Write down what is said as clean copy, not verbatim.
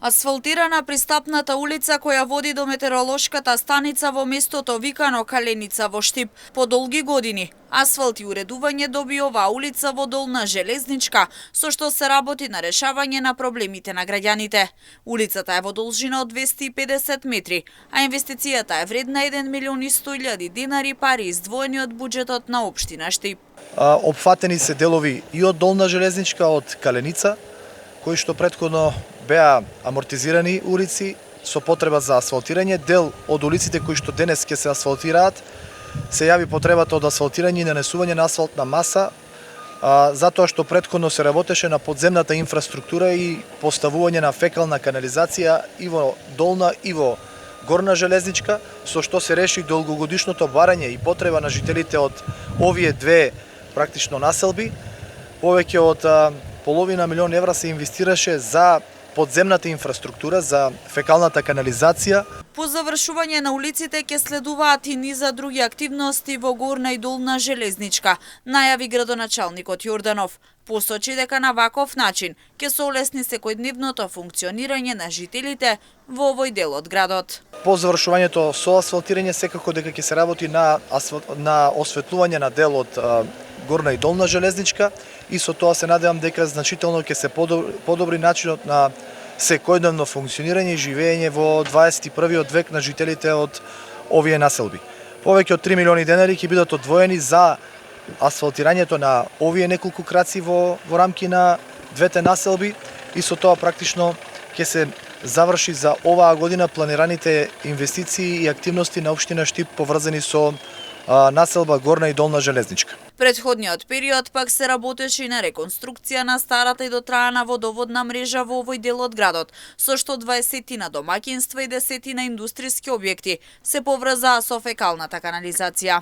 Асфалтирана пристапната улица која води до метеоролошката станица во местото викано Каленица во Штип. По долги години асфалт и уредување доби оваа улица во Долна Железничка, со што се работи на решавање на проблемите на граѓаните. Улицата е во должина од 250 метри, а инвестицијата е вредна 1.100.000 денари, пари издвоени од буџетот на општина Штип. Опфатени се делови и од Долна Железничка, од Каленица, кои што претходно беа амортизирани улици со потреба за асфалтирање. Дел од улиците кои што денес ќе се асфалтираат, се јави потребата од асфалтирање и нанесување на асфалтна маса, затоа што претходно се работеше на подземната инфраструктура и поставување на фекална канализација и во Долна и во Горна Железничка, со што се реши долгогодишното барање и потреба на жителите од овие две практично населби. Повеќе од половина милион евра се инвестираше за подземната инфраструктура, за фекалната канализација. По завршување на улиците ќе следуваат и низа други активности во Горна и Долна Железничка, најави градоначалникот Јорданов. Посочи дека на ваков начин ќе се олесни секојдневното функционирање на жителите во овој дел од градот. По завршувањето со асфалтирање секако дека ќе се работи на осветлување на дел од Горна и Долна Железничка и со тоа се надевам дека значително ќе се подобри начинот на секојдневно функционирање и живење во 21. век на жителите од овие населби. Повеќе од 3 милиони денари ќе бидат одвоени за асфалтирањето на овие неколку краци во рамки на двете населби и со тоа практично ќе се заврши за оваа година планираните инвестиции и активности на општина Штип поврзани со населба Горна и Долна Железничка. Претходниот период пак се работеше и на реконструкција на старата и дотраена водоводна мрежа во овој дел од градот, со што 20 домаќинства и 10 индустријски објекти се поврзаа со фекалната канализација.